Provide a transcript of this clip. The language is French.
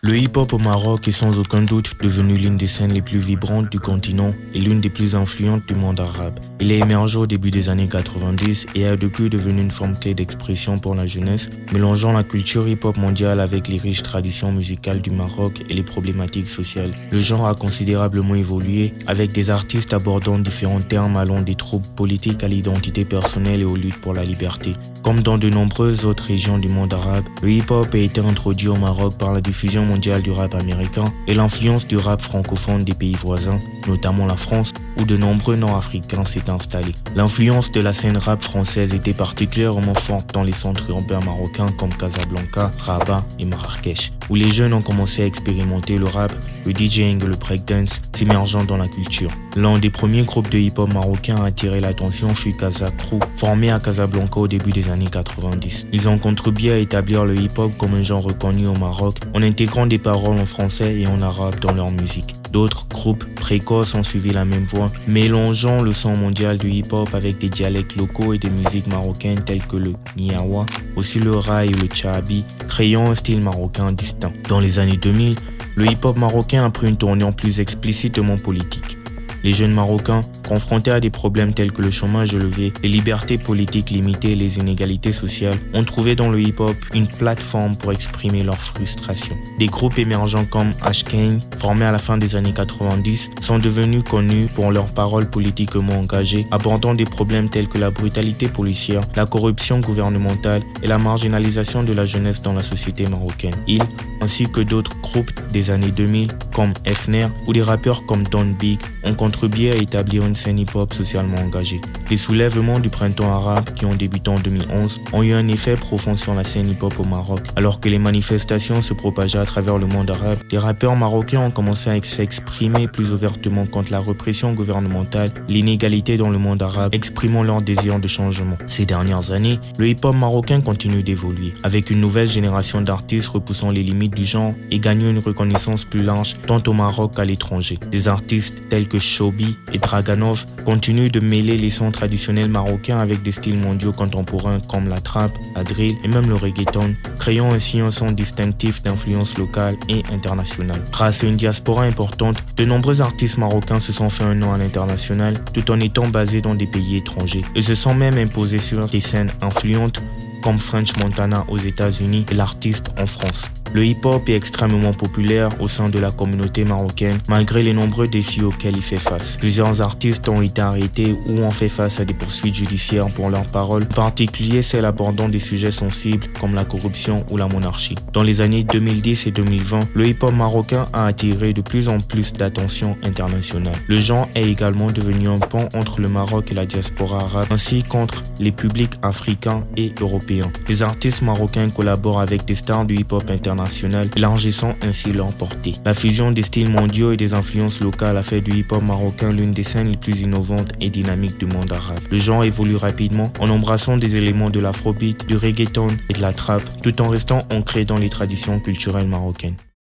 Le hip-hop au Maroc est sans aucun doute devenu l'une des scènes les plus vibrantes du continent et l'une des plus influentes du monde arabe. Il est émergé au début des années 90 et est depuis devenu une forme clé d'expression pour la jeunesse, mélangeant la culture hip-hop mondiale avec les riches traditions musicales du Maroc et les problématiques sociales. Le genre a considérablement évolué, avec des artistes abordant différents termes allant des troubles politiques à l'identité personnelle et aux luttes pour la liberté. Comme dans de nombreuses autres régions du monde arabe, le hip-hop a été introduit au Maroc par la diffusion mondiale du rap américain et l'influence du rap francophone des pays voisins, notamment la France, où de nombreux Nord-Africains s'étaient installés. L'influence de la scène rap française était particulièrement forte dans les centres urbains marocains comme Casablanca, Rabat et Marrakech, où les jeunes ont commencé à expérimenter le rap, le DJing et le breakdance, s'immergeant dans la culture. L'un des premiers groupes de hip-hop marocains à attirer l'attention fut Casa Crew, formé à Casablanca au début des années 90. Ils ont contribué à établir le hip-hop comme un genre reconnu au Maroc, en intégrant des paroles en français et en arabe dans leur musique. D'autres groupes précoces ont suivi la même voie, mélangeant le son mondial du hip-hop avec des dialectes locaux et des musiques marocaines telles que le niawa, aussi le raï et le tchabi, créant un style marocain distinct. Dans les années 2000, le hip-hop marocain a pris une tournure plus explicitement politique. Les jeunes Marocains, confrontés à des problèmes tels que le chômage élevé, les libertés politiques limitées et les inégalités sociales, ont trouvé dans le hip-hop une plateforme pour exprimer leurs frustrations. Des groupes émergents comme Ashkane, formés à la fin des années 90, sont devenus connus pour leurs paroles politiquement engagées, abordant des problèmes tels que la brutalité policière, la corruption gouvernementale et la marginalisation de la jeunesse dans la société marocaine. Ils, ainsi que d'autres groupes des années 2000 comme Fner ou des rappeurs comme Don Big, ont contribué à établir une scène hip-hop socialement engagée. Les soulèvements du printemps arabe qui ont débuté en 2011 ont eu un effet profond sur la scène hip-hop au Maroc. Alors que les manifestations se propageaient à travers le monde arabe, les rappeurs marocains ont commencé à s'exprimer plus ouvertement contre la répression gouvernementale, l'inégalité dans le monde arabe, exprimant leur désir de changement. Ces dernières années, le hip-hop marocain continue d'évoluer, avec une nouvelle génération d'artistes repoussant les limites du genre et gagnant une reconnaissance plus large tant au Maroc qu'à l'étranger. Des artistes tels que Shobi et Draganov continuent de mêler les sons traditionnels marocains avec des styles mondiaux contemporains comme la trap, la drill et même le reggaeton, créant ainsi un son distinctif d'influence locale et internationale. Grâce à une diaspora importante, de nombreux artistes marocains se sont fait un nom à l'international tout en étant basés dans des pays étrangers et se sont même imposés sur des scènes influentes comme French Montana aux États-Unis et l'artiste en France. Le hip-hop est extrêmement populaire au sein de la communauté marocaine malgré les nombreux défis auxquels il fait face. Plusieurs artistes ont été arrêtés ou ont fait face à des poursuites judiciaires pour leurs paroles, en particulier celles abordant des sujets sensibles comme la corruption ou la monarchie. Dans les années 2010 et 2020, le hip-hop marocain a attiré de plus en plus d'attention internationale. Le genre est également devenu un pont entre le Maroc et la diaspora arabe, ainsi qu'entre les publics africains et européens. Les artistes marocains collaborent avec des stars du hip-hop international, élargissant ainsi leur portée. La fusion des styles mondiaux et des influences locales a fait du hip-hop marocain l'une des scènes les plus innovantes et dynamiques du monde arabe. Le genre évolue rapidement en embrassant des éléments de l'afrobeat, du reggaeton et de la trap, tout en restant ancré dans les traditions culturelles marocaines.